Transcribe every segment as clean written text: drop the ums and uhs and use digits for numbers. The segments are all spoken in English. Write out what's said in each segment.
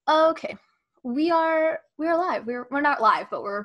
Okay, we're live. We're not live, but we're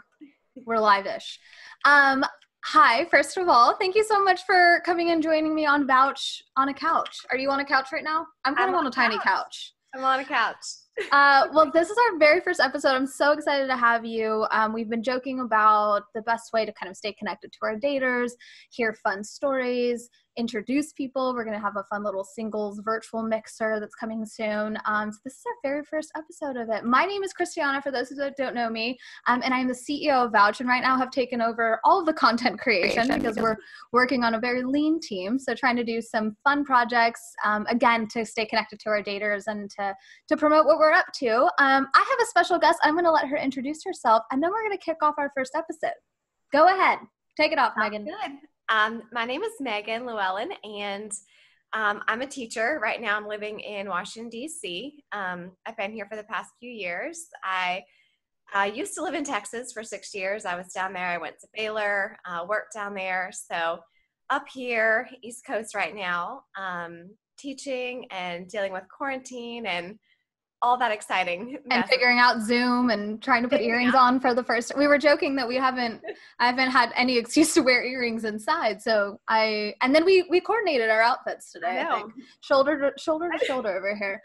live-ish. Hi, first of all, thank you so much for coming and joining me on Vouch on a Couch. Are you on a couch right now? I'm kind of on a tiny couch. I'm on a couch. Well, this is our very first episode. I'm so excited to have you. We've been joking about the best way to kind of stay connected to our daters, hear fun stories, introduce people. We're going to have a fun little singles virtual mixer that's coming soon. So this is our very first episode of it. My name is Christiana, for those who don't know me, and I'm the CEO of Vouch, and right now have taken over all of the content creation because we're working on a very lean team. So trying to do some fun projects, again, to stay connected to our daters and to promote what we're up to. I have a special guest. I'm going to let her introduce herself, and then we're going to kick off our first episode. Go ahead. Take it off, Megan. Good. My name is Megan Llewellyn, and I'm a teacher. Right now I'm living in Washington, D.C. I've been here for the past few years. I used to live in Texas for 6 years. I was down there. I went to Baylor, worked down there. So up here, East Coast right now, teaching and dealing with quarantine and all that exciting mess. And figuring out Zoom and trying to put earrings on for the first. We were joking that I haven't had any excuse to wear earrings inside. So and then we coordinated our outfits today. I think shoulder to shoulder over here.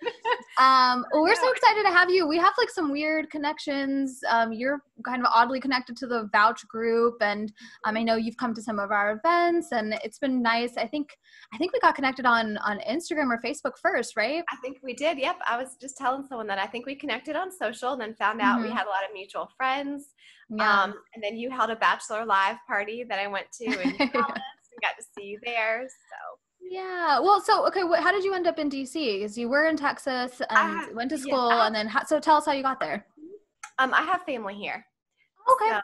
Well, we're so excited to have you. We have like some weird connections. You're kind of oddly connected to the Vouch group, and I know you've come to some of our events, and it's been nice. I think we got connected on Instagram or Facebook first, right? I think we did. Yep. I was just telling someone that I think we connected on social and then found out we had a lot of mutual friends. Yeah. And then you held a Bachelor Live party that I went to in Dallas and got to see you there. So yeah. Well, okay. How did you end up in DC? Because you were in Texas and went to school, and then so tell us how you got there. I have family here. Okay. So,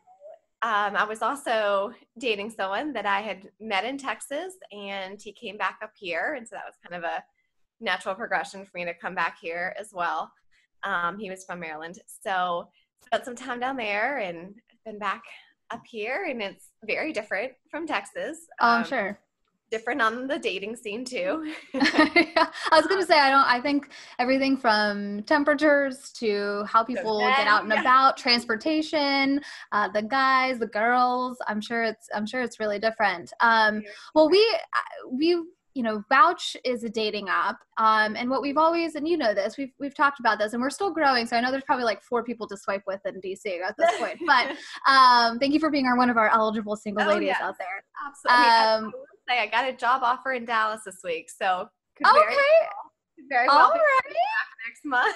I was also dating someone that I had met in Texas, and he came back up here, and so that was kind of a natural progression for me to come back here as well. He was from Maryland, so spent some time down there and been back up here, and it's very different from Texas. I'm sure. Different on the dating scene too. I was going to say, I think everything from temperatures to how people get out and about, transportation, the guys, the girls, I'm sure it's really different. Well, we Vouch is a dating app. And what we've always, and you know this, we've talked about this, and we're still growing. So I know there's probably like 4 people to swipe with in DC at this point, but thank you for being one of our eligible single ladies out there. Absolutely. I got a job offer in Dallas this week, so very well all right. Next month.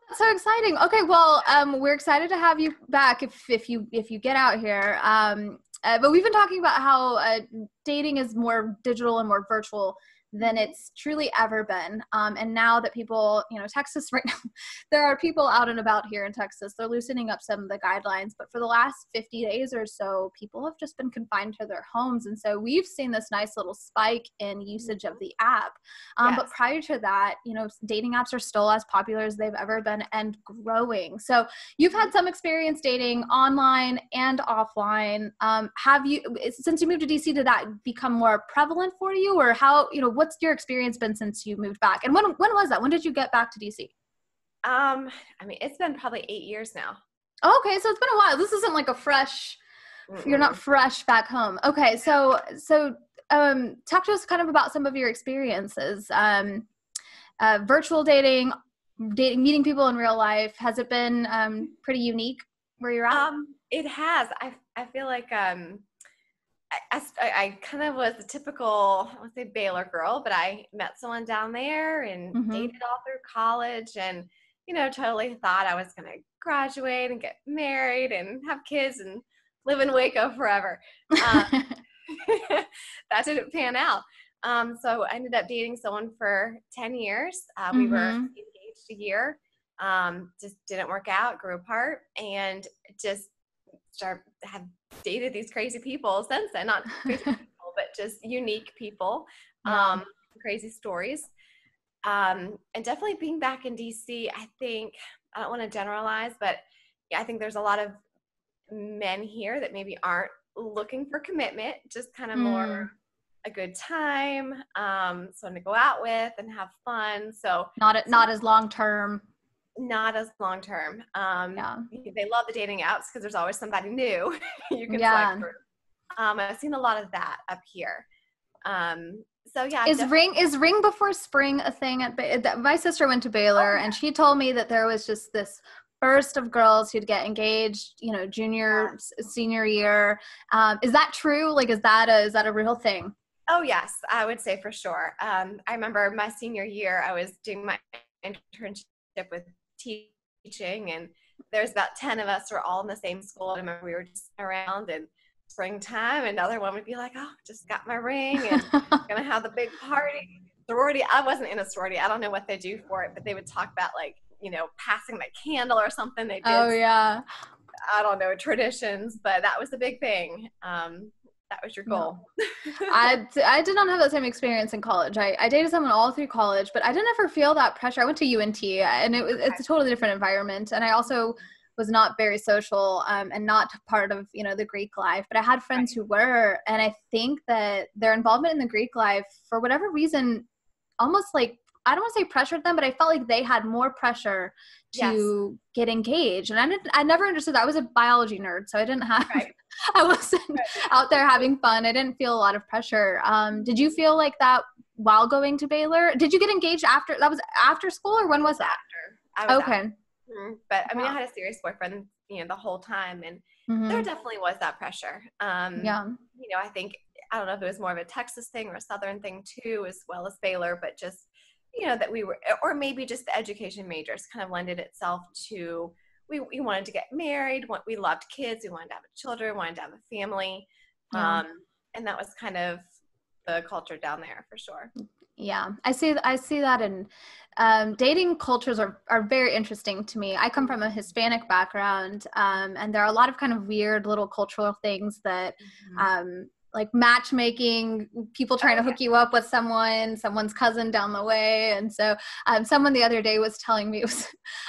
That's so exciting. Okay, well, we're excited to have you back if you get out here. But we've been talking about how dating is more digital and more virtual than it's truly ever been. And now that people, Texas right now, there are people out and about here in Texas. They're loosening up some of the guidelines. But for the last 50 days or so, people have just been confined to their homes. And so we've seen this nice little spike in usage of the app. But prior to that, dating apps are still as popular as they've ever been and growing. So you've had some experience dating online and offline. Have you, since you moved to DC, did that become more prevalent for you, or how, what's your experience been since you moved back? And when was that? When did you get back to DC? It's been probably 8 years now. Okay, so it's been a while. This isn't like a fresh, you're not fresh back home. Okay, so talk to us kind of about some of your experiences. Virtual dating, meeting people in real life. Has it been pretty unique where you're at? It has. I feel like I kind of was a typical, I would say Baylor girl, but I met someone down there and dated all through college, and, totally thought I was going to graduate and get married and have kids and live in Waco forever. That didn't pan out. So I ended up dating someone for 10 years. We were engaged a year, just didn't work out, grew apart, and just have dated these crazy people since then. Not crazy people, but just unique people, crazy stories. And definitely being back in DC, I think, I don't want to generalize, but I think there's a lot of men here that maybe aren't looking for commitment, just kind of more a good time, someone to go out with and have fun. So not as long term. not as long term. Yeah. They love the dating apps because there's always somebody new you can Yeah. swipe through. I've seen a lot of that up here. So yeah, Is ring before spring a thing my sister went to Baylor, and she told me that there was just this burst of girls who'd get engaged, junior, senior year. Is that true? Like, is that a real thing? Oh yes, I would say for sure. I remember my senior year, I was doing my internship with teaching, and there's about 10 of us who were all in the same school. I remember we were just around in springtime, another one would be like, oh, just got my ring and gonna have the big party. Sorority, I wasn't in a sorority. I don't know what they do for it, but they would talk about like, passing the candle or something. They did. Oh yeah. I don't know, traditions, but that was the big thing. That was your goal. No. I did not have that same experience in college. I dated someone all through college, but I didn't ever feel that pressure. I went to UNT, and it's a totally different environment. And I also was not very social, and not part of, the Greek life, but I had friends who were, and I think that their involvement in the Greek life, for whatever reason, almost like, I don't want to say pressured them, but I felt like they had more pressure to get engaged. And I never understood that. I was a biology nerd, so I didn't have, I wasn't out there having fun. I didn't feel a lot of pressure. Did you feel like that while going to Baylor? Did you get engaged after, that was after school, or when was that? After. I was okay. After. But I mean, I had a serious boyfriend, the whole time, and there definitely was that pressure. I think, I don't know if it was more of a Texas thing or a Southern thing too, as well as Baylor, but just, that we were, or maybe just the education majors kind of lended itself to, we wanted to get married, we loved kids, we wanted to have children, wanted to have a family. And that was kind of the culture down there for sure. Yeah, I see that in dating cultures are very interesting to me. I come from a Hispanic background, and there are a lot of kind of weird little cultural things that like matchmaking, people trying to hook you up with someone's cousin down the way. And so someone the other day was telling me, it was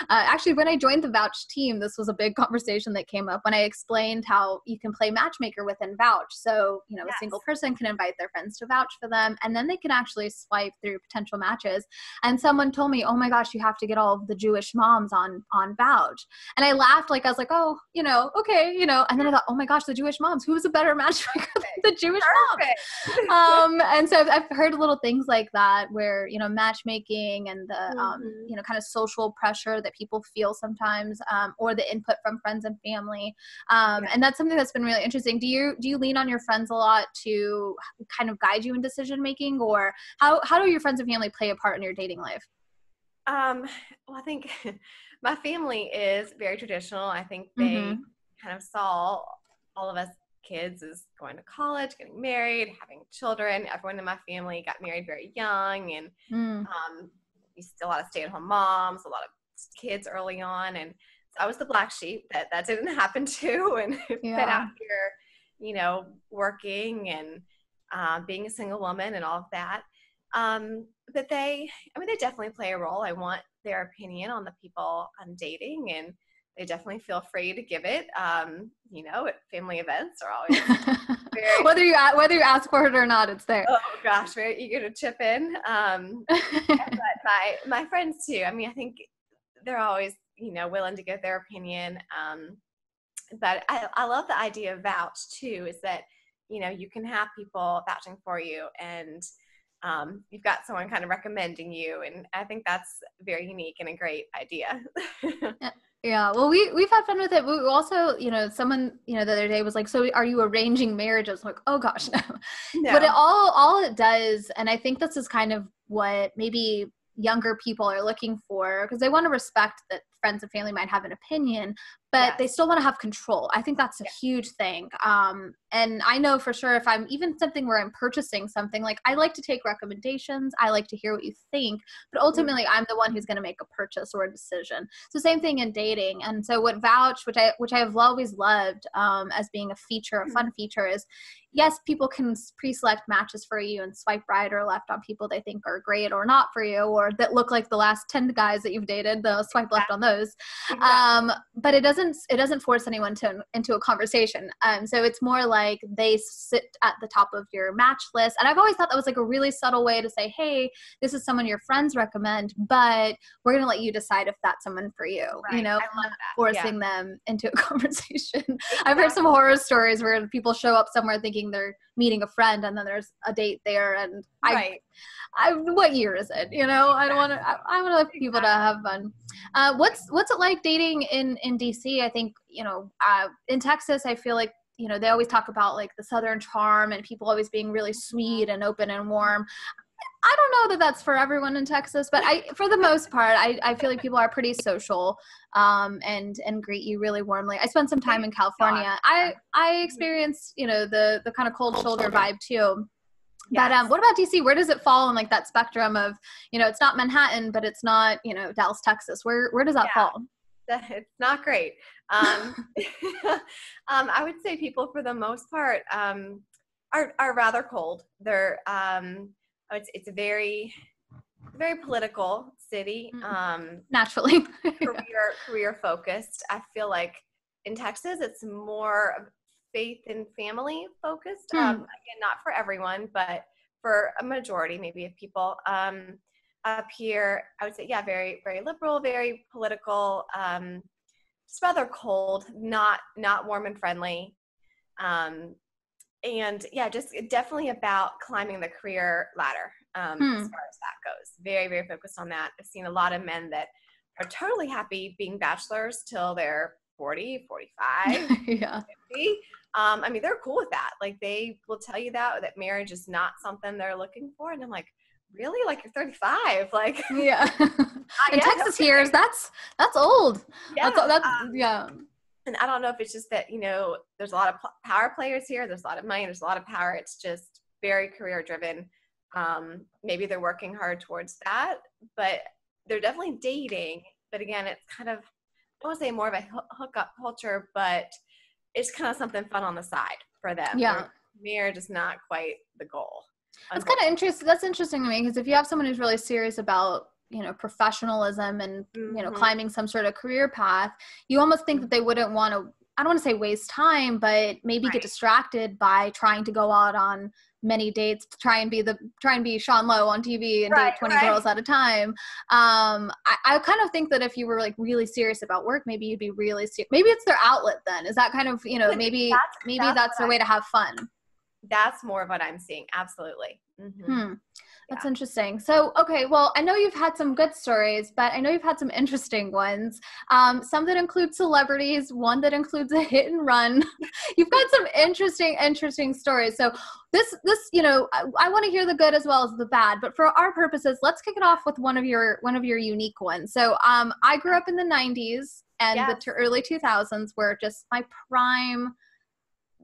actually when I joined the Vouch team, this was a big conversation that came up when I explained how you can play matchmaker within Vouch. So, a single person can invite their friends to vouch for them, and then they can actually swipe through potential matches. And someone told me, oh my gosh, you have to get all of the Jewish moms on Vouch. And I laughed, like I was like, oh, okay, and then I thought, oh my gosh, the Jewish moms, who's a better matchmaker than the Jewish mom? And so I've heard little things like that where, matchmaking and the, kind of social pressure that people feel sometimes, or the input from friends and family. And that's something that's been really interesting. Do you lean on your friends a lot to kind of guide you in decision making, or how do your friends and family play a part in your dating life? Well, I think my family is very traditional. I think they kind of saw all of us kids as going to college, getting married, having children. Everyone in my family got married very young, and we still a lot of stay-at-home moms, a lot of kids early on, and so I was the black sheep that didn't happen to, and been out here, working and being a single woman and all of that. But they definitely play a role. I want their opinion on the people I'm dating, and they definitely feel free to give it. At family events are always very, whether you ask for it or not, it's there. Oh gosh, very eager to chip in. But my friends too. I mean, I think they're always, willing to give their opinion. But I love the idea of Vouch too, is that, you can have people vouching for you, and you've got someone kind of recommending you. And I think that's very unique and a great idea. Yeah. Well, we've had fun with it. We also, someone, the other day was like, so are you arranging marriages? I'm like, oh gosh, no. But all it does, and I think this is kind of what maybe younger people are looking for, because they want to respect that friends and family might have an opinion, but they still want to have control. I think that's a huge thing. And I know for sure, if I'm even something where I'm purchasing something, like I like to take recommendations, I like to hear what you think, but ultimately I'm the one who's going to make a purchase or a decision. So same thing in dating. And so what Vouch, which I have always loved as being a feature, a fun feature, is yes, people can pre-select matches for you and swipe right or left on people they think are great or not for you, or that look like the last 10 guys that you've dated, they'll swipe left on those. Exactly. But it doesn't force anyone into a conversation. So it's more like, like they sit at the top of your match list. And I've always thought that was like a really subtle way to say, hey, this is someone your friends recommend, but we're going to let you decide if that's someone for you, Right. you know, I love that. forcing them into a conversation. I've heard some horror stories where people show up somewhere thinking they're meeting a friend and then there's a date there. And what year is it? You know, I don't want to, I want to let people to have fun. What's it like dating in DC? I think, you know, in Texas, I feel like, you know, they always talk about like the Southern charm and people always being really sweet and open and warm. I don't know that that's for everyone in Texas, but for the most part, I feel like people are pretty social, and greet you really warmly. I spent some time in California. I experienced, you know, the kind of cold shoulder vibe too. Yes. But what about DC? Where does it fall in like that spectrum of, you know, it's not Manhattan, but it's not, you know, Dallas, Texas. Where does that fall? It's not great. I would say people for the most part are rather cold. They're it's a very political city. Naturally. career focused. I feel like in Texas it's more faith and family focused. Again, not for everyone, but for a majority maybe of people. Up here, I would say, very, very liberal, very political, just rather cold, not warm and friendly. And just definitely about climbing the career ladder as far as that goes. Very, very focused on that. I've seen a lot of men that are totally happy being bachelors till they're 40, 45, 50. I mean, they're cool with that. Like they will tell you that marriage is not something they're looking for. And I'm like, really? Like you're 35? Like, yeah. In Texas years, that's old. Yeah. Yeah. And I don't know if it's just that, you know, there's a lot of power players here. There's a lot of money. There's a lot of power. It's just very career driven. Maybe they're working hard towards that, but they're definitely dating. But again, it's kind of, I don't want to say more of a hookup culture, but it's kind of something fun on the side for them. Yeah. Marriage is not quite the goal. That's kind of interesting. That's interesting to me because if you have someone who's really serious about, you know, professionalism and, you know, climbing some sort of career path, you almost think that they wouldn't want to, I don't want to say waste time, but maybe get distracted by trying to go out on many dates, try and be Sean Lowe on TV and date 20 girls at a time. I kind of think that if you were like really serious about work, maybe you'd be really serious. Maybe it's their outlet then. Is that kind of, you know, maybe that's their way to have fun. That's more of what I'm seeing. Absolutely. That's interesting. So, okay, well, I know you've had some good stories, but I know you've had some interesting ones. Some that include celebrities, one that includes a hit and run. You've got some interesting stories. So this, you know, I want to hear the good as well as the bad, but for our purposes, let's kick it off with one of your unique ones. So, I grew up in the 90s and the early 2000s were just my prime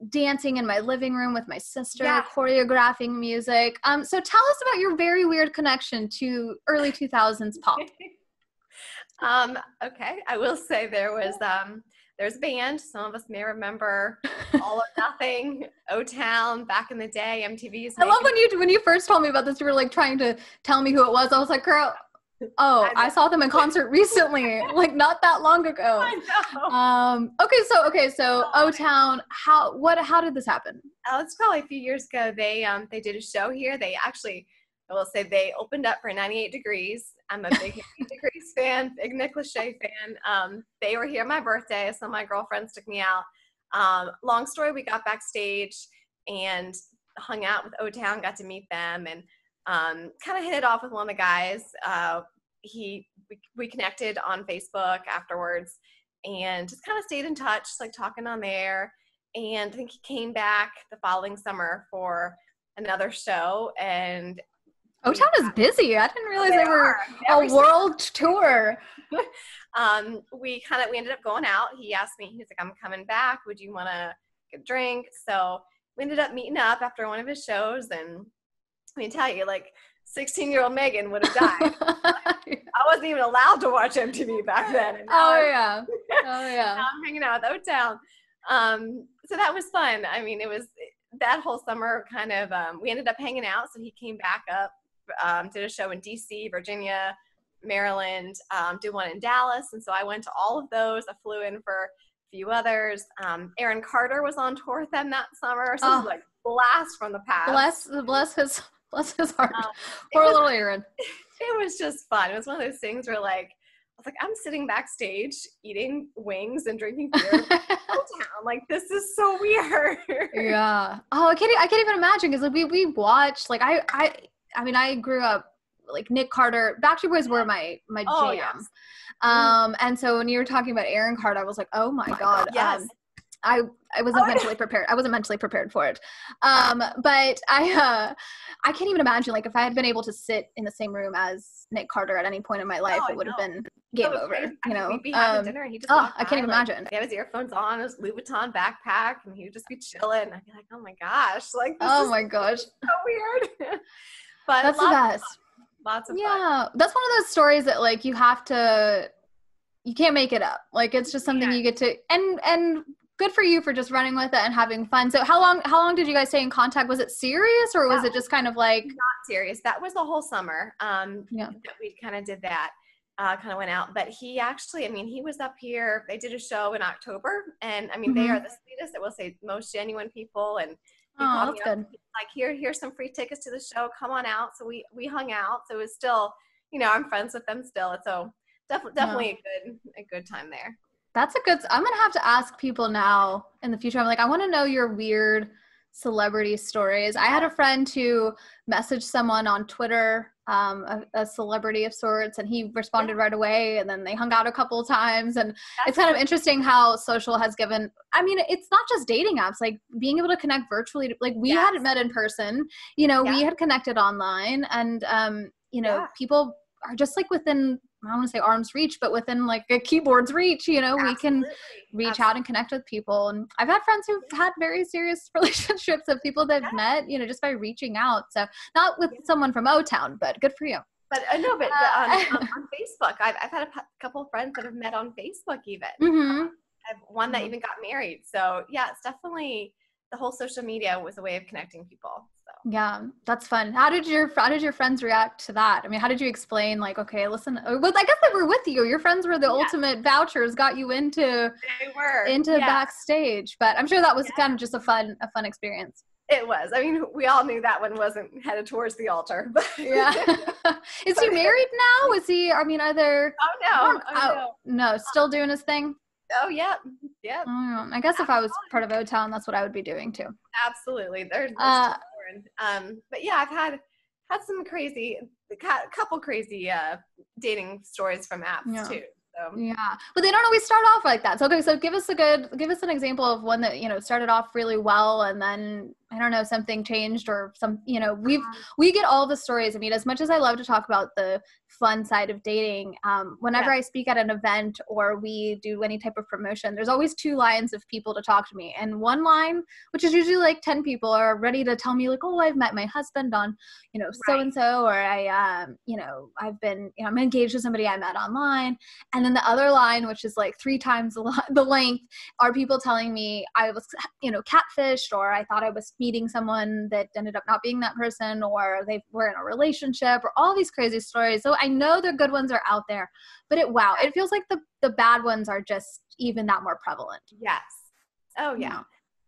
dancing in my living room with my sister, choreographing music. So tell us about your very weird connection to early 2000s pop. Okay. I will say there's a band. Some of us may remember All or Nothing, O-Town, back in the day, MTV's. I love when you first told me about this, you were like trying to tell me who it was. I was like, girl, I saw them in concert recently, like not that long ago. I know. Okay, so O-Town, how did this happen? It's probably a few years ago. They did a show here. They actually, I will say, they opened up for 98 Degrees. I'm a big 98 Degrees fan, big Nick Lachey fan. They were here on my birthday, so my girlfriends took me out. Long story, we got backstage and hung out with O-Town, got to meet them, and kind of hit it off with one of the guys. We connected on Facebook afterwards and just kind of stayed in touch, like talking on there. And I think he came back the following summer for another show. And O-Town is busy. I didn't realize they were a world tour. We ended up going out. He asked me, he's like, I'm coming back. Would you want to get a drink? So we ended up meeting up after one of his shows. And I mean, tell you, like, 16-year-old Megan would have died. I wasn't even allowed to watch MTV back then. And now now I'm hanging out with O-Town. So that was fun. I mean, it was that whole summer kind of, we ended up hanging out. So he came back up, did a show in DC, Virginia, Maryland, did one in Dallas. And so I went to all of those. I flew in for few others. Aaron Carter was on tour with them that summer. So this is like blast from the past. Bless his heart. Poor little Aaron. It was just fun. It was one of those things where like, I was like, I'm sitting backstage eating wings and drinking beer. Like, this is so weird. Yeah. Oh, I can't even imagine, because like we watched, like I mean, I grew up like Nick Carter, Backstreet Boys were my jam. Yes. And so when you were talking about Aaron Carter, I was like, oh my God. Yes. I wasn't mentally prepared. I wasn't mentally prepared for it. But I can't even imagine, like, if I had been able to sit in the same room as Nick Carter at any point in my life, it would have been game over. Crazy. You know, we'd be having dinner and he just I can't even imagine. He had his earphones on, his Louis Vuitton backpack, and he would just be chilling. I'd be like, oh my gosh, like, this oh my gosh, so weird. But that's the best. Lots of fun. That's one of those stories that like you can't make it up. Like, it's just something you get to, and good for you for just running with it and having fun. So how long did you guys stay in contact? Was it serious, or was it just kind of like not serious? That was the whole summer. That we kind of did that. Kind of went out, but he actually, I mean, he was up here. They did a show in October, and I mean, they are the sweetest, I will say, most genuine people. And that's good. Like, here's some free tickets to the show. Come on out. So we hung out. So it was still, you know, I'm friends with them still. So definitely a good time there. That's I'm going to have to ask people now in the future. I'm like, I want to know your weird celebrity stories. I had a friend who messaged someone on Twitter, a celebrity of sorts, and he responded right away, and then they hung out a couple of times. And it's kind of interesting how social has given, I mean, it's not just dating apps, like being able to connect virtually, like we hadn't met in person, you know, we had connected online, and you know, people are just like within, I don't want to say arm's reach, but within like a keyboard's reach, you know, we can reach out and connect with people. And I've had friends who've had very serious relationships of people they've met, you know, just by reaching out. So not with someone from O-Town, but good for you. But no, but on Facebook, I've had a couple of friends that have met on Facebook even. I've one that even got married. So yeah, it's definitely, the whole social media was a way of connecting people. So. Yeah, that's fun. How did your friends react to that? I mean, how did you explain, like, okay, listen, well, I guess they were with you. Your friends were the ultimate vouchers, got you into backstage. But I'm sure that was kind of just a fun experience. It was. I mean, we all knew that one wasn't headed towards the altar. But Is he married now? Is he, I mean, are there? Oh, no. No, still doing his thing? Oh, yeah. Yeah. I guess if I was part of O-Town, that's what I would be doing too. Absolutely. There's but yeah, I've had some crazy, couple crazy dating stories from apps too. So. Yeah, but they don't always start off like that. So okay, so give us an example of one that, you know, started off really well, and then I don't know, something changed, or some, you know, we get all the stories. I mean, as much as I love to talk about the fun side of dating, whenever I speak at an event or we do any type of promotion, there's always two lines of people to talk to me. And one line, which is usually like 10 people, are ready to tell me like, oh, I've met my husband on, you know, so-and-so, or I, you know, I've been, you know, I'm engaged to somebody I met online. And then the other line, which is like 3 times the length, are people telling me I was, you know, catfished, or I thought I was meeting someone that ended up not being that person, or they were in a relationship, or all these crazy stories. So I know the good ones are out there, but it feels like the bad ones are just even that more prevalent. Yes. Oh yeah.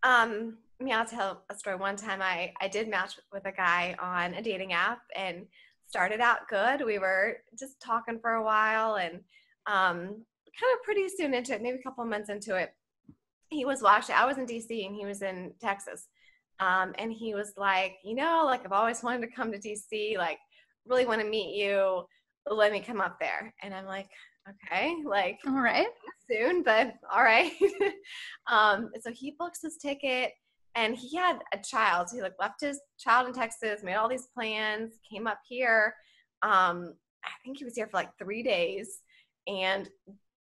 I'll tell a story. One time I did match with a guy on a dating app, and started out good. We were just talking for a while, and kind of pretty soon into it, maybe a couple of months into it, he was watching. I was in DC and he was in Texas. And he was like, you know, like, I've always wanted to come to DC, like, really want to meet you. Let me come up there. And I'm like, okay, like, all right, soon, but all right. So he books his ticket, and he had a child. So he like left his child in Texas, made all these plans, came up here. I think he was here for like 3 days and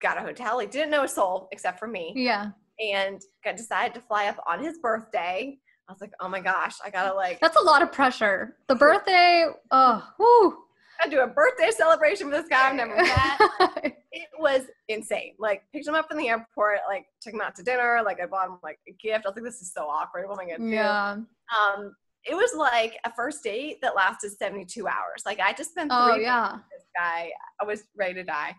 got a hotel. He didn't know a soul except for me. Yeah. And decided to fly up on his birthday. I was like, oh my gosh, I gotta like. That's a lot of pressure. The birthday, I do a birthday celebration for this guy I've never met. It was insane. Like, picked him up from the airport, like, took him out to dinner, like, I bought him like a gift. I was like, this is so awkward. What am I gonna do? Yeah. It was like a first date that lasted 72 hours. Like, I just spent 3 days with this guy. I was ready to die.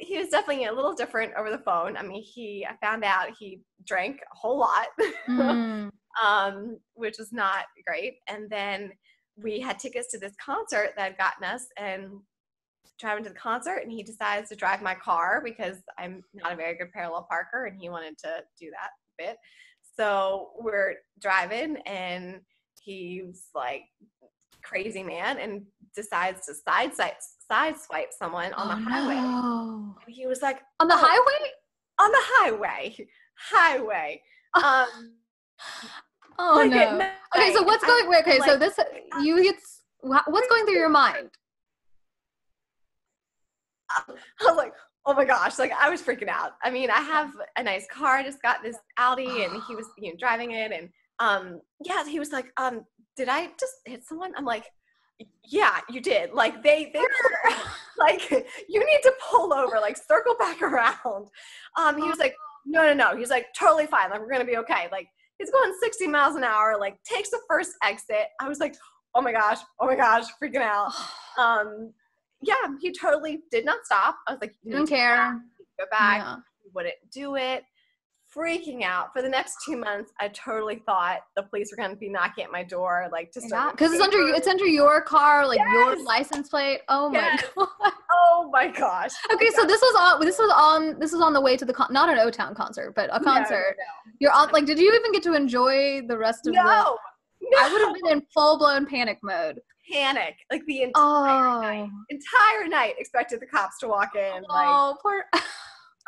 he was definitely a little different over the phone. I mean, I found out he drank a whole lot, which was not great. And then we had tickets to this concert that had gotten us, and driving to the concert, and he decides to drive my car because I'm not a very good parallel parker, and he wanted to do that a bit. So we're driving, and he's like crazy man and decides to sideswipe someone on the highway. No. And he was like, on the highway? On the highway. Oh like no. Okay, so what's going? Okay, like, so this what's going through your mind? I was like, oh my gosh, like I was freaking out. I mean, I have a nice car. I just got this Audi, and he was driving it, and yeah, he was like, did I just hit someone? I'm like, yeah, you did. Like they were like, you need to pull over, like circle back around. He was like, no. He's like, totally fine. Like, we're gonna be okay. Like, he's going 60 miles an hour, like takes the first exit. I was like, oh my gosh, freaking out. Yeah, he totally did not stop. I was like, you didn't care. Go back. Yeah. He wouldn't do it. Freaking out. For the next 2 months, I totally thought the police were going to be knocking at my door, like just because it's under your car, like your license plate. Oh my god. Oh my gosh. Okay, so this was on the way to the not an O-Town concert, but a concert. No. You're on. Like, did you even get to enjoy the rest of No. I would have been in full blown panic mode. Panic, like the entire night, expected the cops to walk in. Oh, poor.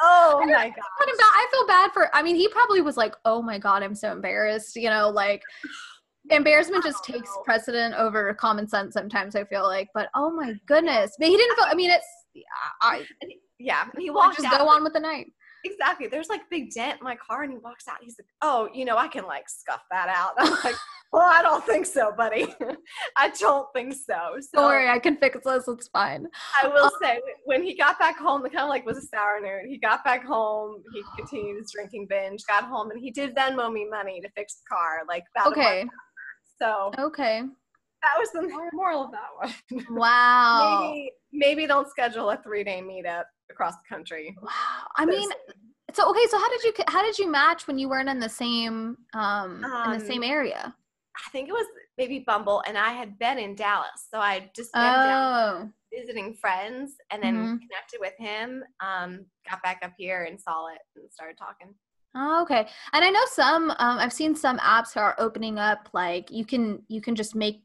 Oh my god! I feel bad for. I mean, he probably was like, "Oh my god, I'm so embarrassed." You know, like embarrassment just takes precedent over common sense sometimes. I feel like, but oh my goodness, but he didn't feel. I mean, it's. He walked just out. Go on with the night. Exactly. There's like big dent in my car, and he walks out. He's like, "Oh, I can like scuff that out." I'm like, "Well, I don't think so, buddy. I don't think so." Don't worry, I can fix this. It's fine. I will say, when he got back home, it kind of like was a sour note. He got back home, he continued his drinking binge. Got home, and he did Venmo me money to fix the car. Like about okay. So okay. That was the moral of that one. Wow. Maybe don't schedule a 3-day meetup across the country. Wow. I mean, so okay. So how did you match when you weren't in the same area? I think it was maybe Bumble, and I had been in Dallas, so I just been down visiting friends, and then connected with him. Got back up here and saw it and started talking. Oh, okay. And I know some. I've seen some apps are opening up. Like you can just make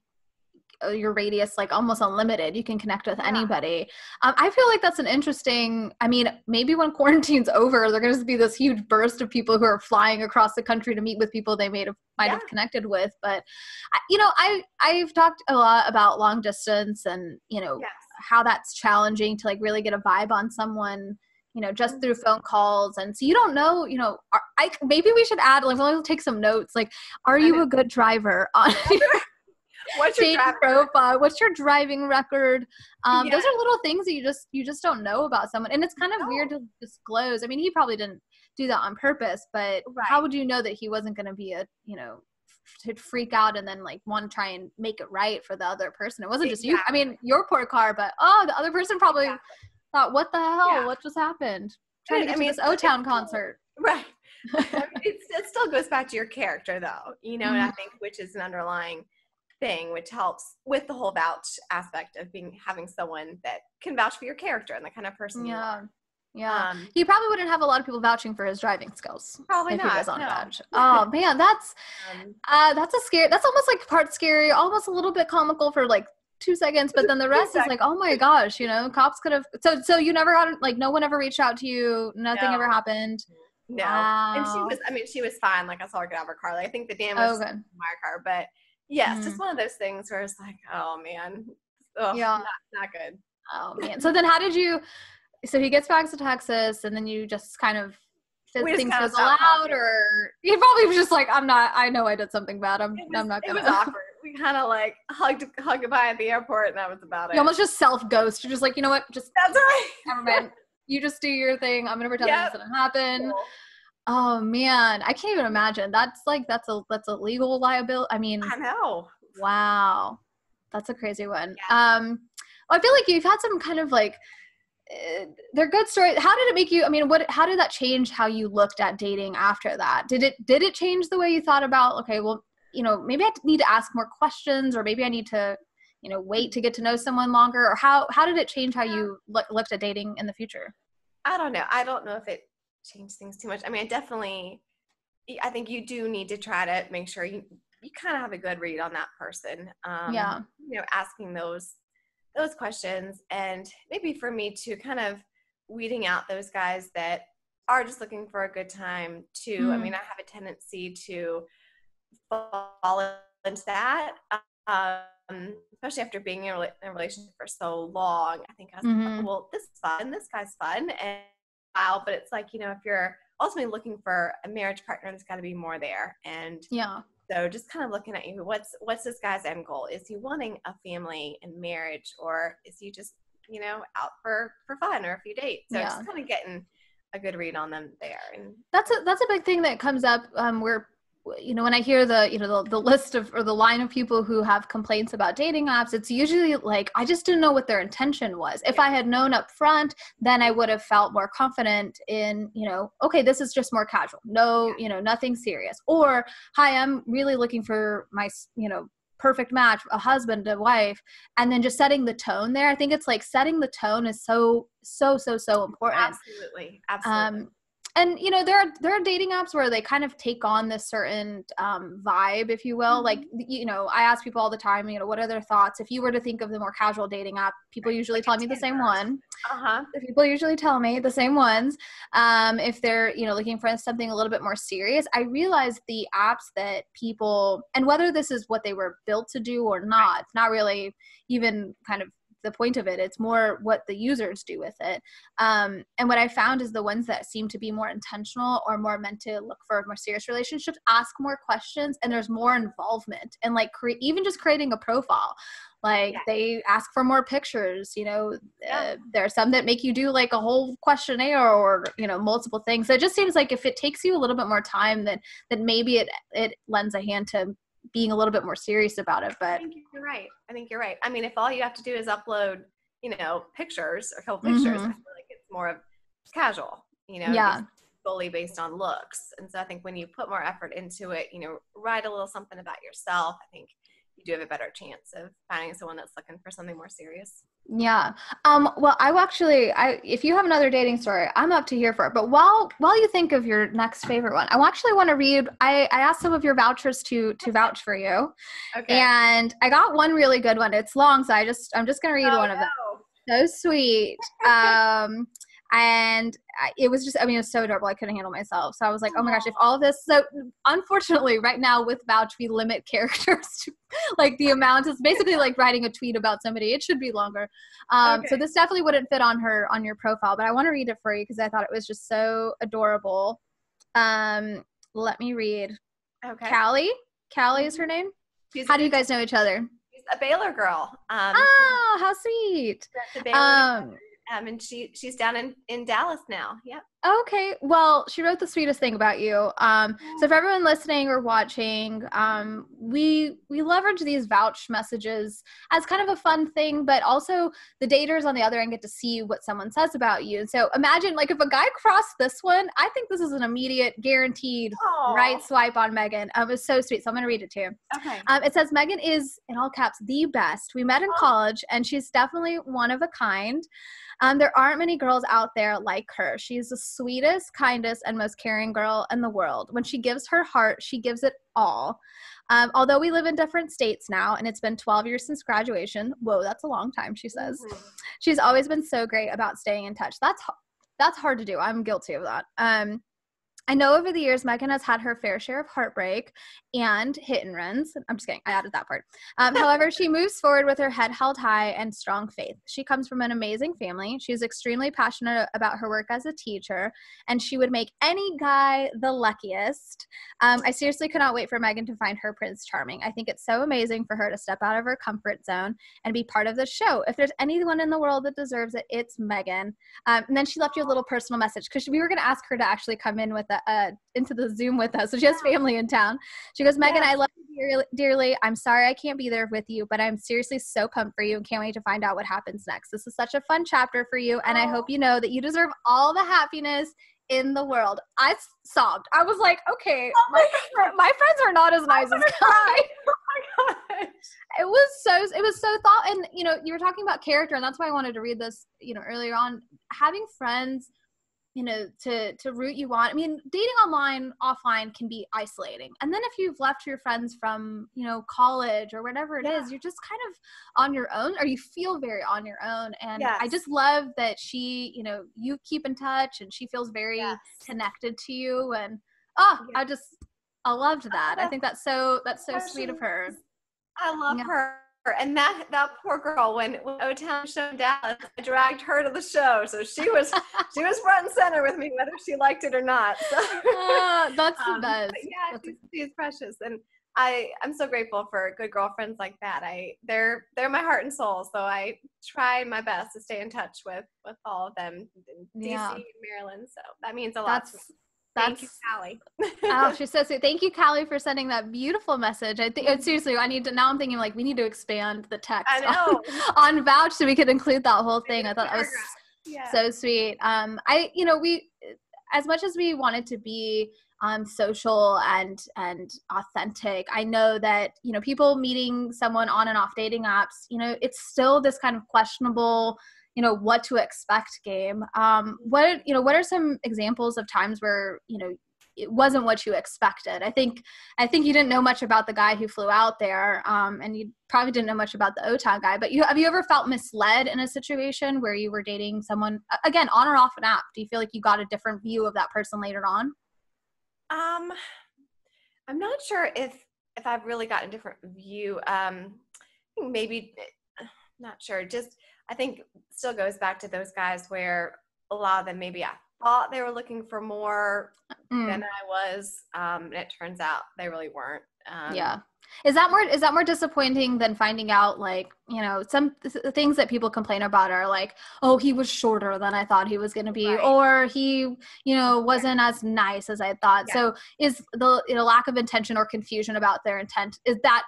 your radius like almost unlimited. You can connect with anybody. I feel like that's an interesting, I mean, maybe when quarantine's over, there's going to be this huge burst of people who are flying across the country to meet with people they might have connected with. But, I've talked a lot about long distance and, how that's challenging to like really get a vibe on someone, just through phone calls. And so you don't know, maybe we should add, like, we'll take some notes. Like, are you a good driver on What's your profile? What's your driving record? Those are little things that you just don't know about someone, and it's kind of weird to disclose. I mean, he probably didn't do that on purpose, but how would you know that he wasn't going to be to freak out and then like want to try and make it right for the other person? It wasn't just you. I mean, your poor car, but the other person probably thought, "What the hell? Yeah. What just happened?" Trying to get to this O-Town concert, right? It still goes back to your character, though, and I think which is an underlying thing, which helps with the whole vouch aspect of having someone that can vouch for your character and the kind of person you are. Yeah. He probably wouldn't have a lot of people vouching for his driving skills. Probably if not. He was on Vouch. Oh man, that's a scary. That's almost like part scary, almost a little bit comical for like 2 seconds, but then the rest is like, oh my gosh, cops could have. So you never got like no one ever reached out to you. Nothing ever happened. No, wow. And she was fine. Like I saw her get out of her car. Like I think the damage was in my car, but. Yes, just one of those things where it's like, oh man, not good. Oh man. So then so he gets back to Texas and then you just kind of things fizzle out, or he probably was just like, I know I did something bad. I'm not gonna. It was awkward. We kind of like hugged goodbye at the airport, and that was about it. You almost just self-ghost. You're just like, you know what? Just that's right. Never mind. You just do your thing. I'm gonna pretend this didn't happen. Cool. Oh man, I can't even imagine. That's a legal liability. I mean, I know. Wow, that's a crazy one. Yeah. I feel like you've had some kind of like they're good stories. How did it make you, I mean, how did that change how you looked at dating after that? Did it change the way you thought about, okay, well, maybe I need to ask more questions, or maybe I need to, wait to get to know someone longer, or how did it change how you looked at dating in the future? I don't know. I don't know if it changed things too much. I mean, I think you do need to try to make sure you kind of have a good read on that person. Yeah. Asking those questions, and maybe for me too, kind of weeding out those guys that are just looking for a good time too. I mean, I have a tendency to fall into that, especially after being in a relationship for so long. I think I was like, well, this is fun. This guy's fun. And wow, but it's like, if you're ultimately looking for a marriage partner, there's got to be more there. And yeah. So just kind of looking at what's this guy's end goal? Is he wanting a family and marriage, or is he just, out for fun or a few dates? So just kind of getting a good read on them there. And that's a big thing that comes up where, when I hear the list of, or the line of people who have complaints about dating apps, it's usually like, I just didn't know what their intention was. If I had known up front, then I would have felt more confident in, okay, this is just more casual. No, nothing serious. Or, hi, I'm really looking for my, perfect match, a husband, a wife, and then just setting the tone there. I think it's like setting the tone is so important. Absolutely. And, there are dating apps where they kind of take on this certain vibe, if you will. Like, I ask people all the time, what are their thoughts? If you were to think of the more casual dating app, people usually tell me the same one. People usually tell me the same ones. If they're, looking for something a little bit more serious, I realize the apps that people, and whether this is what they were built to do or not, it's not really even kind of the point of it. It's more what the users do with it. And what I found is the ones that seem to be more intentional or more meant to look for more serious relationships ask more questions, and there's more involvement, and like even just creating a profile. Like they ask for more pictures, there are some that make you do like a whole questionnaire or, multiple things. So it just seems like if it takes you a little bit more time, then maybe it lends a hand to being a little bit more serious about it. But I think you're right. I mean, if all you have to do is upload, pictures, or a couple pictures, I feel like it's more of casual, solely based on looks. And so I think when you put more effort into it, write a little something about yourself, I think you do have a better chance of finding someone that's looking for something more serious. Yeah. Well, if you have another dating story, I'm up to hear for it. But while you think of your next favorite one, I actually want to read, I asked some of your vouchers to vouch for you. Okay. And I got one really good one. It's long, so I'm just going to read one of them. So sweet. And it was just, it was so adorable. I couldn't handle myself. So I was like, oh my gosh, if all of this, so unfortunately right now with Vouch, we limit characters to like the amount is basically like writing a tweet about somebody. It should be longer. So this definitely wouldn't fit on your profile, but I want to read it for you because I thought it was just so adorable. Let me read. Okay. Callie is her name. How do you guys know each other? She's a Baylor girl. Oh, how sweet. And she's down in Dallas now. Yep. Okay. Well, she wrote the sweetest thing about you. So for everyone listening or watching, we leverage these vouch messages as kind of a fun thing, but also the daters on the other end get to see what someone says about you. So imagine like if a guy crossed this one, I think this is an immediate guaranteed right swipe on Megan. It was so sweet. So I'm going to read it to you. Okay. It says, Megan is, in all caps, the best. We met in college and she's definitely one of a kind. There aren't many girls out there like her. She's the sweetest, kindest, and most caring girl in the world. When she gives her heart, she gives it all. Although we live in different states now, and it's been 12 years since graduation. Whoa, that's a long time, she says. Mm-hmm. She's always been so great about staying in touch. That's hard to do. I'm guilty of that. I know over the years, Megan has had her fair share of heartbreak and hit and runs. I'm just kidding. I added that part. However, she moves forward with her head held high and strong faith. She comes from an amazing family. She's extremely passionate about her work as a teacher, and she would make any guy the luckiest. I seriously cannot wait for Megan to find her Prince Charming. I think it's so amazing for her to step out of her comfort zone and be part of the show. If there's anyone in the world that deserves it, it's Megan. And then she left you a little personal message because we were going to ask her to actually come in with the Zoom with us. So she has family in town. She goes, Megan, I love you dearly. I'm sorry I can't be there with you, but I'm seriously so pumped for you and can't wait to find out what happens next. This is such a fun chapter for you, and I hope you know that you deserve all the happiness in the world. I sobbed. I was like, okay, my friends are not as nice as Kai. Oh my gosh. It was so thought, and you were talking about character, and that's why I wanted to read this, earlier on. Having friends, to root you on. I mean, dating online, offline can be isolating. And then if you've left your friends from, college or whatever it is, you're just kind of on your own, or you feel very on your own. And I just love that she, you keep in touch, and she feels very connected to you. And I loved that. I think that's so sweet of her. I love her. And that poor girl, when O-Town showed in Dallas, I dragged her to the show. So she was front and center with me, whether she liked it or not. So, that's the best. She's precious. And I'm so grateful for good girlfriends like that. They're my heart and soul. So I try my best to stay in touch with all of them in DC and Maryland. So that means a lot to me. Thank you, Callie. Oh, she's so sweet. Thank you, Callie, for sending that beautiful message. I think seriously, I'm thinking we need to expand the text on Vouch so we could include that whole thing. I thought that was so sweet. We, as much as we wanted to be social and authentic, I know that, people meeting someone on and off dating apps, it's still this kind of questionable, what to expect game. What are some examples of times where, it wasn't what you expected? I think you didn't know much about the guy who flew out there, and you probably didn't know much about the O-Town guy, but have you ever felt misled in a situation where you were dating someone, again, on or off an app? Do you feel like you got a different view of that person later on? I'm not sure if I've really got a different view. Maybe, not sure. Just, I think still goes back to those guys where a lot of them, maybe I thought they were looking for more than I was. And it turns out they really weren't. Is that more disappointing than finding out, like, some things that people complain about are like, oh, he was shorter than I thought he was going to be, or he, wasn't as nice as I thought. Yeah. So is the lack of intention or confusion about their intent,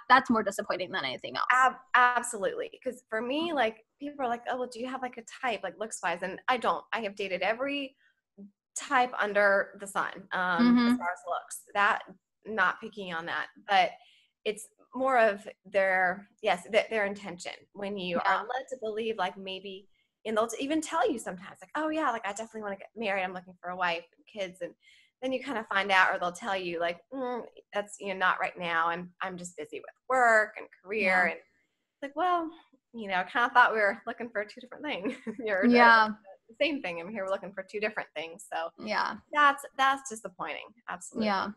that's more disappointing than anything else? Absolutely. Because for me, like, people are like, oh, well, do you have like a type, like looks wise? And I don't. I have dated every type under the sun, as far as looks. That, not picking on that, but it's more of their intention. When you are led to believe, like, maybe, and they'll even tell you sometimes, like, oh yeah, like, I definitely want to get married, I'm looking for a wife and kids, and then you kind of find out, or they'll tell you, like, that's, not right now, and I'm just busy with work and career, and like, well, I kind of thought we were looking for two different things. The same thing. I'm here, we're looking for two different things. So that's disappointing. Absolutely. Yeah.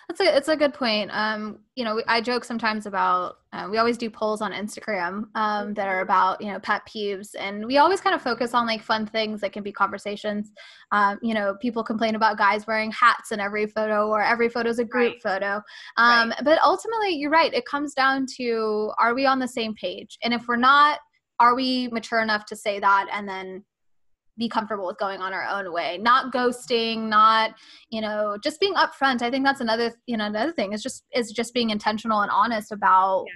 It's a good point. I joke sometimes about, we always do polls on Instagram that are about, pet peeves, and we always kind of focus on like fun things that can be conversations. People complain about guys wearing hats in every photo, or every photo is a group photo. But ultimately, you're right. It comes down to, are we on the same page? And if we're not, are we mature enough to say that and then be comfortable with going on our own way, not ghosting, not, just being upfront. I think that's another thing is just being intentional and honest about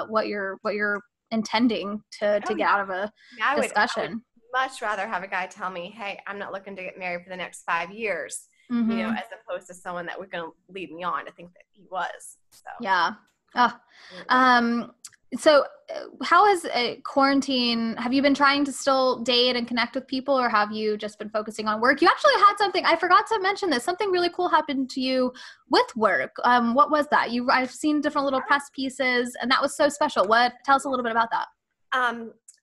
what you're intending to get out of a discussion. I would much rather have a guy tell me, hey, I'm not looking to get married for the next 5 years, as opposed to someone that was going to lead me on. I think that he was. So. Yeah. So how has quarantine, have you been trying to still date and connect with people, or have you just been focusing on work? You actually had something, I forgot to mention this, something really cool happened to you with work. What was that? I've seen different little press pieces, and that was so special. Tell us a little bit about that.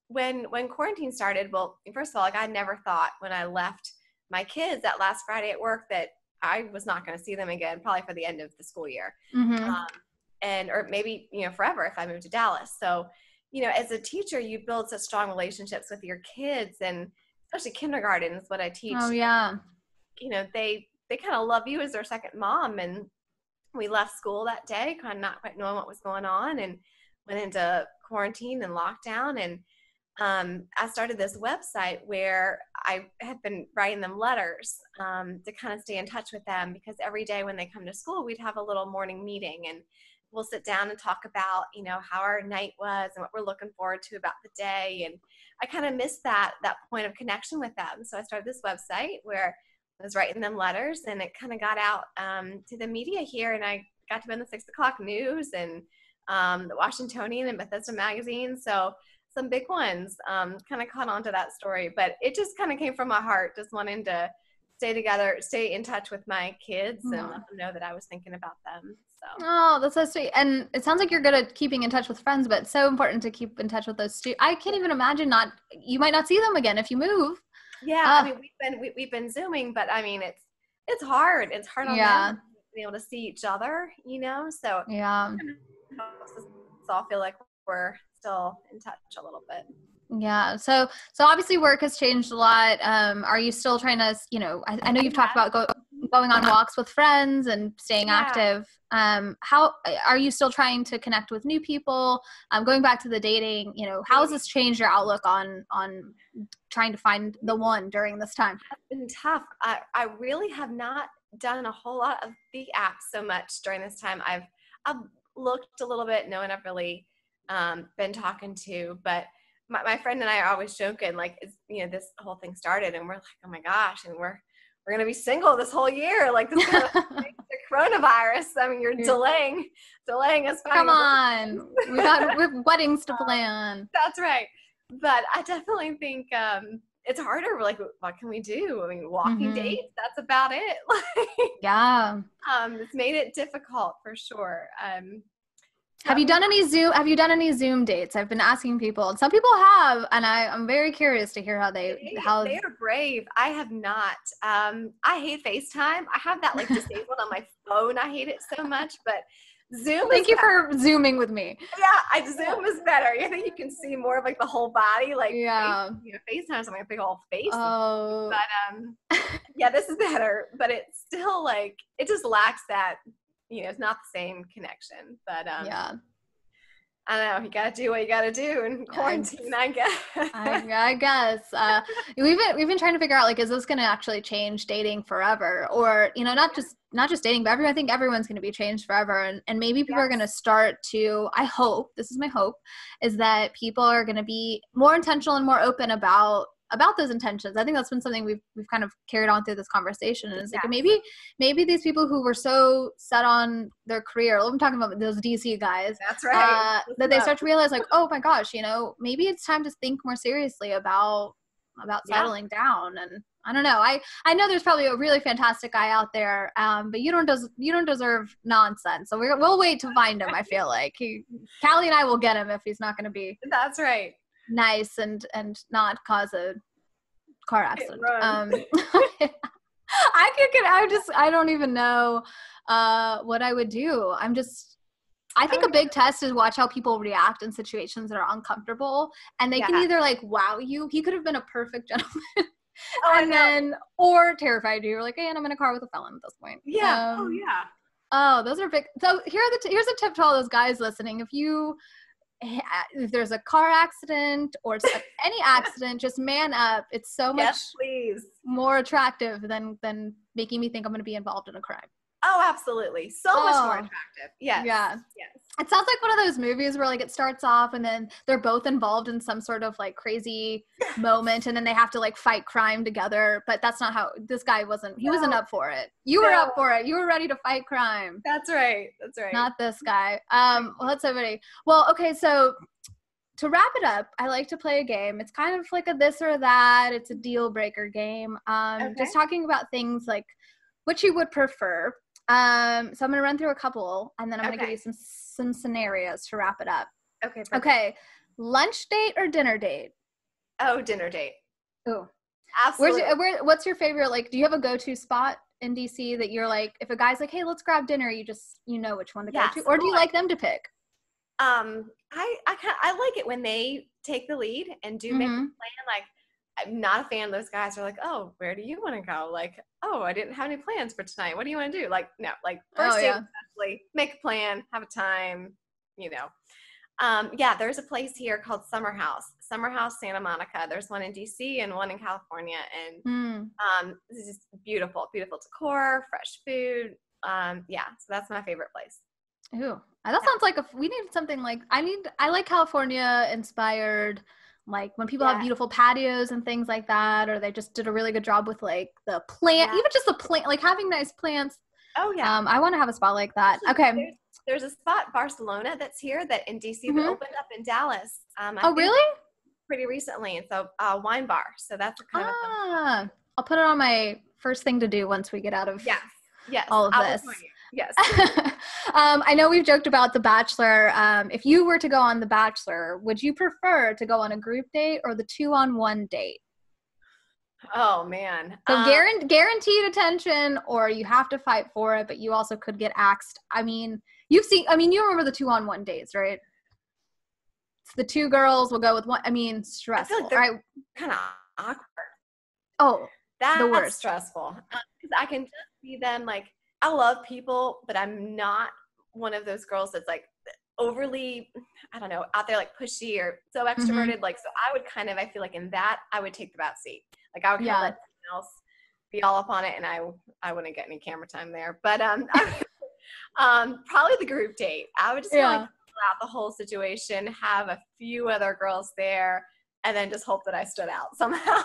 When quarantine started, well, first of all, like, I never thought when I left my kids that last Friday at work that I was not going to see them again, probably for the end of the school year. Or maybe, forever if I moved to Dallas. So, as a teacher, you build such strong relationships with your kids, and especially kindergarten is what I teach. Oh, yeah. They kind of love you as their second mom. And we left school that day, kind of not quite knowing what was going on, and went into quarantine and lockdown. And I started this website where I had been writing them letters to kind of stay in touch with them, because every day when they come to school, we'd have a little morning meeting and we'll sit down and talk about, how our night was and what we're looking forward to about the day. And I kind of missed that point of connection with them. So I started this website where I was writing them letters, and it kind of got out to the media here, and I got to be in the 6 o'clock news and the Washingtonian and Bethesda magazine. So some big ones kind of caught on to that story, but it just kind of came from my heart, just wanting to stay together, stay in touch with my kids and let them know that I was thinking about them. So. Oh, that's so sweet. And it sounds like you're good at keeping in touch with friends, but it's so important to keep in touch with those students. I can't even imagine you might not see them again if you move. Yeah. I mean, we've been Zooming, but I mean, it's hard. It's hard on them to be able to see each other, so yeah. It helps us all feel like we're still in touch a little bit. Yeah. So obviously work has changed a lot. Are you still trying to, I know you've talked about going on walks with friends and staying active. How are you still trying to connect with new people? Going back to the dating, how has this changed your outlook on trying to find the one during this time? It's been tough. I really have not done a whole lot of the apps so much during this time. I've looked a little bit, no one I've really been talking to, but my friend and I are always joking, like, this whole thing started and we're like, oh my gosh, and we're going to be single this whole year. Like, this is the coronavirus. I mean, you're delaying us. Come on. we have weddings to plan. That's right. But I definitely think it's harder. Like, what can we do? I mean, walking dates, that's about it. Yeah. It's made it difficult for sure. Have you done any Zoom dates? I've been asking people, and some people have, and I'm very curious to hear how they are brave. I have not. I hate FaceTime. I have that disabled on my phone. I hate it so much, but Zoom. Thank you for Zooming with me. Yeah, Zoom is better. I think you can see more of the whole body. FaceTime's like a big old face. Oh. But yeah, this is better. But it's still it just lacks that. It's not the same connection, but yeah. I don't know. You got to do what you got to do in quarantine, I guess. I guess. We've been trying to figure out, is this going to actually change dating forever? Or, not just dating, but I think everyone's going to be changed forever. And maybe people are going to start to, I hope, this is my hope, is that people are going to be more intentional and more open about those intentions. I think that's been something we've kind of carried on through this conversation. And it's maybe these people who were so set on their career, I'm talking about those DC guys. That's right. That they start to realize oh my gosh, maybe it's time to think more seriously about settling down. And I don't know. I know there's probably a really fantastic guy out there, but you don't deserve nonsense. So we'll wait to find him. I feel like Callie and I will get him if he's not going to be. That's right. Nice and not cause a car accident. I don't even know what I would do. I think a big test is watch how people react in situations that are uncomfortable, and they can either wow you. He could have been a perfect gentleman, or terrified you. You're like, hey, and I'm in a car with a felon at this point. Yeah. Oh, those are big. So here's a tip to all those guys listening. If there's a car accident or any accident, just man up. It's so much more attractive than making me think I'm going to be involved in a crime. Oh, absolutely. So much more attractive. Yes. Yeah. Yes. It sounds like one of those movies where it starts off and then they're both involved in some sort of crazy moment, and then they have to fight crime together. But that's not how this guy wasn't. He wasn't up for it. You were up for it. You were ready to fight crime. That's right. That's right. Not this guy. Well, that's everybody. Well, okay. So to wrap it up, I like to play a game. It's kind of like a this or that. It's a deal breaker game. Just talking about things like which you would prefer. So I'm going to run through a couple, and then I'm going to give you some scenarios to wrap it up. Okay. Perfect. Okay. Lunch date or dinner date? Oh, dinner date. Oh, absolutely. What's your favorite? Do you have a go-to spot in DC that you're if a guy's hey, let's grab dinner, you just, which one to go to? Or do you like them to pick? I like it when they take the lead and do make a plan. I'm not a fan of those guys who are oh, where do you want to go? Oh, I didn't have any plans for tonight. What do you want to do? No, first date, especially make a plan, have a time, Yeah, there's a place here called Summer House Santa Monica. There's one in DC and one in California, and this is just beautiful decor, fresh food. Yeah, so that's my favorite place. Ooh, that sounds like we need something like I like California inspired, like when people have beautiful patios and things like that, or they just did a really good job with like the plant, even just the plant, like having nice plants. Oh yeah. I want to have a spot like that. Okay. There's a spot, Barcelona, that's here that in DC that opened up in Dallas. Oh really? Pretty recently, and so wine bar. So that's a kind of a fun. I'll put it on my first thing to do once we get out of all of this. Yes. I know we've joked about The Bachelor. If you were to go on The Bachelor, would you prefer to go on a group date or the 2-on-1 date? Oh man. So guaranteed attention, or you have to fight for it, but you also could get axed. I mean, you remember the 2-on-1 dates, right? It's the two girls will go with one. I mean, stressful. I feel like they're kind of awkward. Oh, that's the worst. Stressful. Because I can just see them like, I love people, but I'm not one of those girls that's like overly, I don't know, out there like pushy or so extroverted. Like, so I feel like in that I would take the back seat. Like I would kind of let someone else be all up on it, and I wouldn't get any camera time there. But probably the group date. I would just kind of like fill out the whole situation, have a few other girls there, and then just hope that I stood out somehow.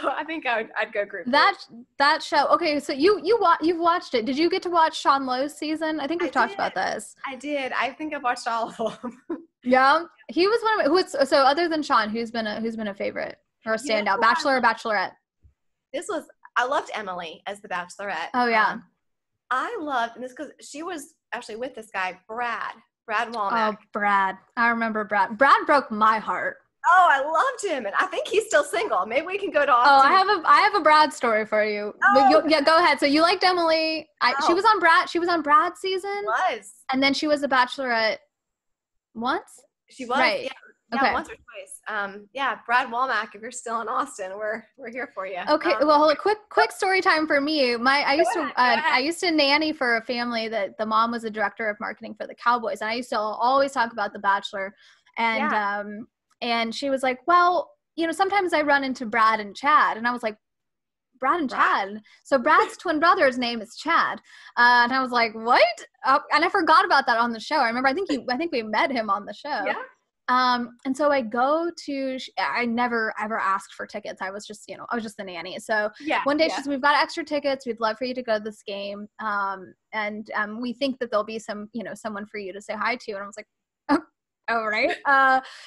So I think I'd go group. That show. Okay, so you've watched it. Did you get to watch Sean Lowe's season? I think we've talked about this. I did. I think I've watched all of them. Yeah, he was one of my, so other than Sean, who's been a favorite or a standout, Bachelor or Bachelorette? I loved Emily as the Bachelorette. Oh yeah. I loved, and this because she was actually with this guy, Brad Womack. Oh, Brad. I remember Brad. Brad broke my heart. Oh, I loved him, and I think he's still single. Maybe we can go to Austin. Oh, I have a Brad story for you. Oh, yeah, go ahead. So you liked Emily. She was on Brad's season. Was. And then she was a Bachelorette once? She was. Right. Yeah, okay. Once or twice. Brad Womack, if you're still in Austin, we're here for you. Okay, well, quick story time for me. I used to nanny for a family that the mom was a director of marketing for the Cowboys, and I used to always talk about The Bachelor, and she was like, well, sometimes I run into Brad and Chad, and I was like, Brad and Chad. So Brad's twin brother's name is Chad, and I was like, what? And I forgot about that on the show. I remember, I think we met him on the show. Yeah. And so I go to, I never ever asked for tickets. I was just, I was just the nanny. So one day she said, we've got extra tickets. We'd love for you to go to this game. And we think that there'll be someone for you to say hi to. And I was like, oh, all right.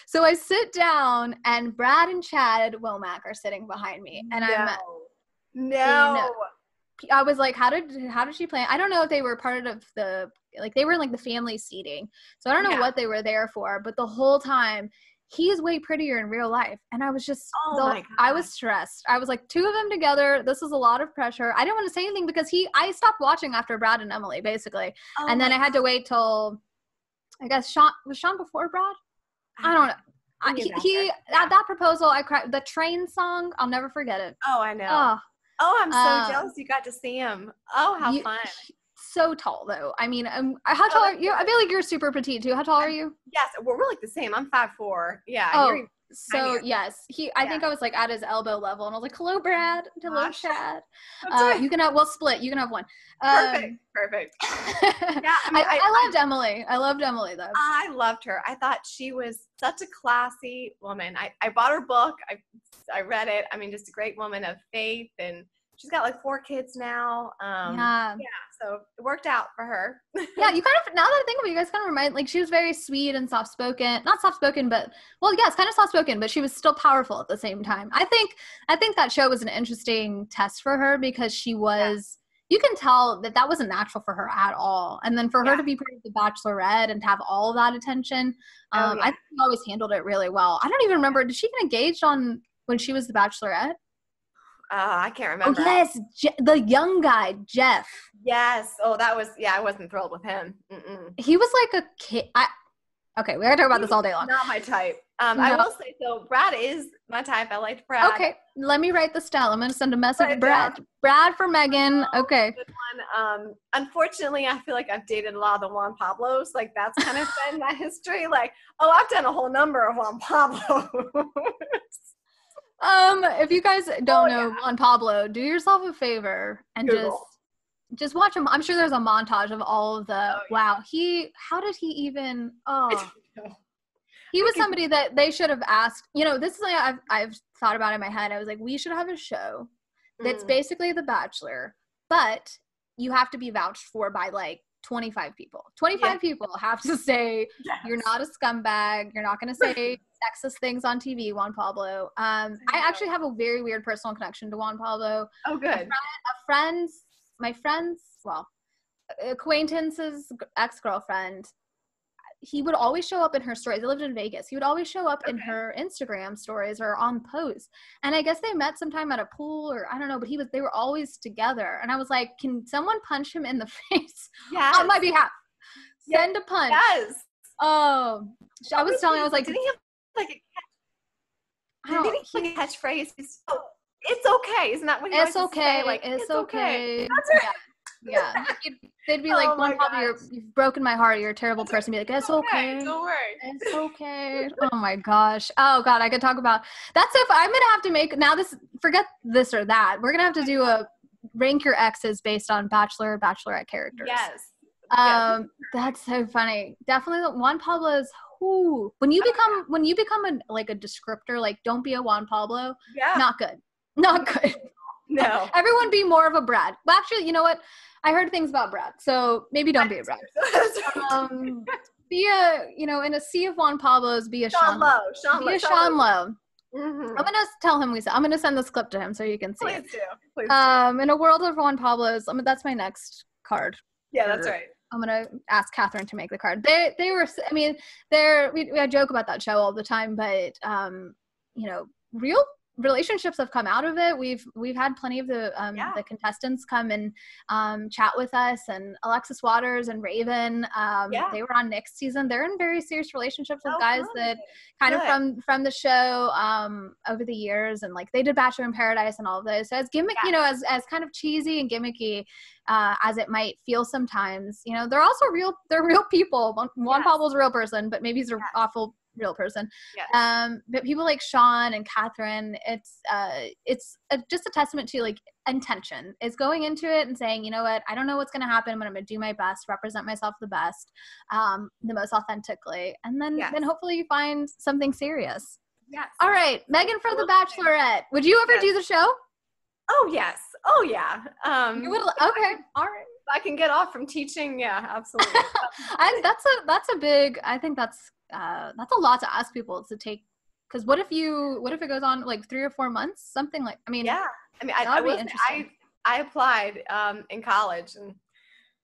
So I sit down, and Brad and Chad Womack are sitting behind me. And I was like, how did she play? I don't know if they were part of they were in like the family seating. So I don't know what they were there for, but the whole time he is way prettier in real life. And I was just, I was stressed. I was like, two of them together. This is a lot of pressure. I didn't want to say anything because I stopped watching after Brad and Emily basically. And then I had to wait till, I guess was Sean before Brad? I don't know. That proposal, I cried. The train song, I'll never forget it. Oh, I know. Oh, I'm so jealous you got to see him. Oh, how fun. So tall, though. I mean, how tall are you? I feel like you're super petite, too. How tall are you? Yes, we're like the same. I'm 5'4". Yeah. Oh, so, yes. I think I was, like, at his elbow level, and I was like, hello, Brad. Hello, Chad. You can have, we'll split. You can have one. Perfect. Yeah, I loved Emily. I loved Emily, though. I loved her. I thought she was such a classy woman. I bought her book. I read it. I mean, just a great woman of faith, and she's got like 4 kids now. So it worked out for her. Yeah, you kind of, now that I think of it, you guys kind of remind, like, she was very sweet and soft-spoken. Not soft-spoken, but, well, yes, kind of soft-spoken, but she was still powerful at the same time. I think that show was an interesting test for her because she was, you can tell that wasn't natural for her at all. And then for her to be part of the Bachelorette and to have all of that attention, I think she always handled it really well. I don't even remember, did she get engaged when she was the Bachelorette? I can't remember. Oh, yes, the young guy, Jeff. Yes. Oh, I wasn't thrilled with him. Mm-mm. He was like a kid. Okay, we gotta talk about this all day long. Not my type. No. I will say, so Brad is my type. I liked Brad. Okay, let me write this down. I'm gonna send a message to Brad. Brad for Megan. Okay. Good one. Unfortunately, I feel like I've dated a lot of the Juan Pablos. Like that's kind of been my history. Like, oh, I've done a whole number of Juan Pablos. If you guys don't know Juan Pablo, do yourself a favor and just watch him. I'm sure there's a montage of all of the how did he even he was somebody that they should have asked. This is like I've thought about in my head. I was like, we should have a show that's basically The Bachelor, but you have to be vouched for by like 25 people. 25 people have to say you're not a scumbag. You're not going to say sexist things on TV, Juan Pablo. I actually have a very weird personal connection to Juan Pablo. Oh, good. My friend's acquaintance's ex-girlfriend, he would always show up in her stories. They lived in Vegas. He would always show up in her Instagram stories or on posts. And I guess they met sometime at a pool or I don't know, but they were always together. And I was like, can someone punch him in the face on my behalf? Send a punch. Yes. Oh, I was like, did he have like a catchphrase? It's okay. Isn't that what he it's always okay. say? Like, it's okay. That's right. Yeah. They'd be like, Juan Pablo, you've broken my heart. You're a terrible person. Be like, it's okay. Don't worry. It's okay. Oh my gosh. Oh God, I could talk about that's if I'm gonna have to make forget this or that. We're gonna have to do a rank your exes based on Bachelor, Bachelorette characters. Yes. That's so funny. Definitely Juan Pablo's when you become a descriptor, like don't be a Juan Pablo, not good. Not good. No. Everyone be more of a Brad. Well, actually, you know what? I heard things about Brad, so maybe don't be a Brad. Be in a sea of Juan Pablos, be a Sean Lowe. Be a Sean Lowe. Mm-hmm. I'm gonna tell him I'm gonna send this clip to him so you can see it. Please do. In a world of Juan Pablos, that's my next card. Yeah, that's right. I'm gonna ask Catherine to make the card. They were. I mean, we joke about that show all the time, but real relationships have come out of it. We've had plenty of the contestants come and chat with us, and Alexis Waters and Raven, they were on Nick's season. They're in very serious relationships with guys that kind of from the show over the years, and like they did Bachelor in Paradise and all of those. So as gimmick, as kind of cheesy and gimmicky as it might feel sometimes, they're also real. They're real people. Juan Pablo's a real person, but maybe he's an awful real person. But people like Sean and Catherine, it's just a testament to like intention. Is going into it and saying, you know what, I don't know what's going to happen, but I'm going to do my best, represent myself the best, the most authentically, and then hopefully you find something serious. Yes. All right, Megan for The Bachelorette. Would you ever do the show? Oh yes. Oh yeah. You would. Okay. All right. I can get off from teaching. Yeah, absolutely. That's a big. I think that's a lot to ask people to take. Because what if it goes on like 3 or 4 months, something like. I mean, I applied in college and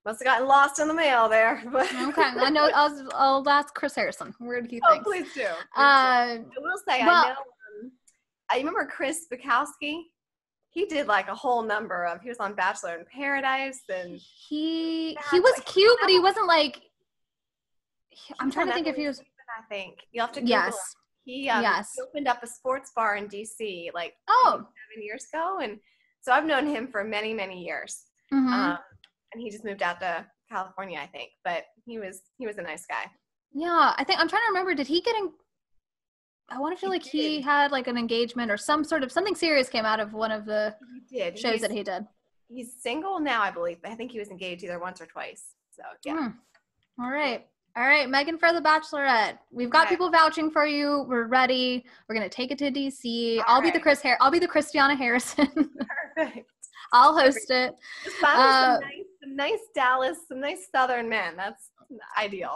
must have gotten lost in the mail there. But okay, I know. I'll ask Chris Harrison. Where did he think? Oh, please do. I will say, I remember Chris Bukowski. He did like a whole number of. He was on Bachelor in Paradise, and he was cute, but he wasn't like. I'm trying to think if he was. I think you'll have to Google him. He opened up a sports bar in DC like 7 years ago, and so I've known him for many, many years. Mm-hmm. And he just moved out to California, I think, but he was a nice guy. Yeah, I think I'm trying to remember. Did he get in? I want to feel he had like an engagement or something serious came out of one of the shows that he did. He's single now, I believe, but I think he was engaged either once or twice. So yeah. All right, Megan for The Bachelorette. We've got people vouching for you. We're ready. We're gonna take it to DC. I'll be the Christiana Harrison. Perfect. I'll host it. Just find some nice Dallas, some nice Southern men. That's ideal.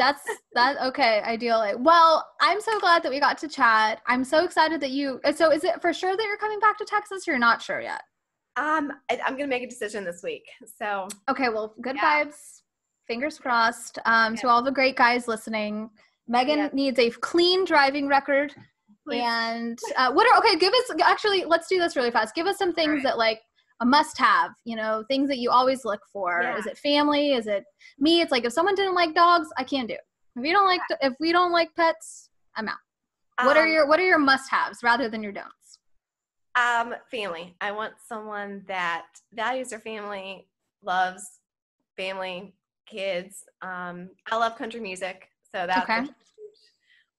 Okay, ideal. Well, I'm so glad that we got to chat. I'm so excited that so is it for sure that you're coming back to Texas, or you're not sure yet? I'm gonna make a decision this week. So okay, well, good vibes. Fingers crossed. To all the great guys listening, Megan needs a clean driving record. Please. And let's do this really fast. Give us some things that like a must-have, things that you always look for. Yeah. Is it family? Is it me? It's like if someone didn't like dogs, I can't do it. If we don't like pets, I'm out. What are your must-haves rather than your don'ts? Family. I want someone that values their family, loves family, kids. I love country music, so that's a huge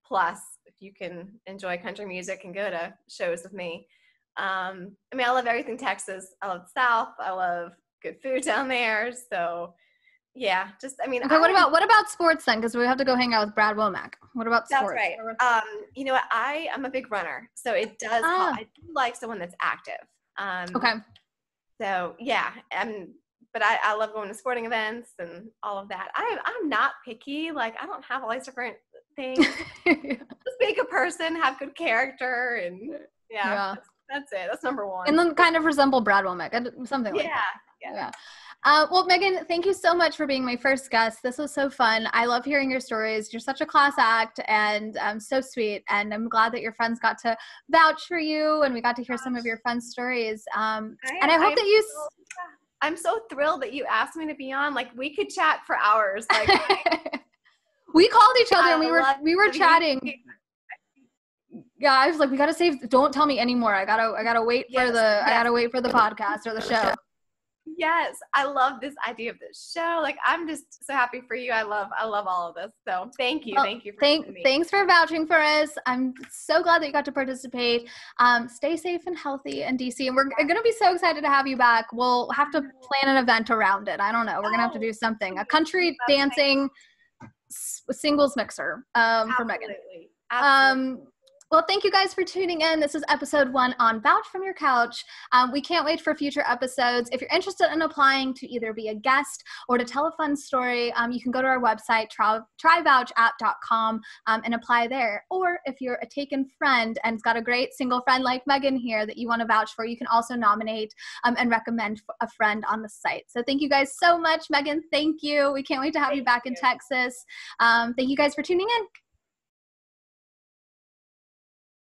plus. If you can enjoy country music and go to shows with me. I love everything Texas. I love the South. I love good food down there. So yeah, okay, what about sports then? Because we have to go hang out with Brad Womack. What about sports? That's right. You know what? I'm a big runner, so it does help. I do like someone that's active. Okay. So yeah, but I love going to sporting events and all of that. I'm not picky. Like, I don't have all these different things. Just be a good person, have good character, and yeah. That's it. That's number one. And then kind of resemble Brad Womack, something like that. Yeah. Well, Megan, thank you so much for being my first guest. This was so fun. I love hearing your stories. You're such a class act and so sweet. And I'm glad that your friends got to vouch for you and we got to hear some of your fun stories. And I hope that I'm so thrilled that you asked me to be on. Like, we could chat for hours. Like, we called each other and we were chatting. Yeah, I was like, we gotta save. Don't tell me anymore. I gotta wait for I gotta wait for the podcast or the show. Yes, I love this idea of this show. Like, I'm just so happy for you. I love all of this. So thank you. Well, thank you. Thanks for vouching for us. I'm so glad that you got to participate. Stay safe and healthy in DC. And we're going to be so excited to have you back. We'll have to plan an event around it. I don't know. We're going to have to do something. A country dancing singles mixer for Megan. Absolutely. Well, thank you guys for tuning in. This is episode 1 on Vouch From Your Couch. We can't wait for future episodes. If you're interested in applying to either be a guest or to tell a fun story, you can go to our website, tryvouchapp.com, and apply there. Or if you're a taken friend and got a great single friend like Megan here that you want to vouch for, you can also nominate and recommend a friend on the site. So thank you guys so much. Megan, thank you. We can't wait to have you back in Texas. Thank you guys for tuning in.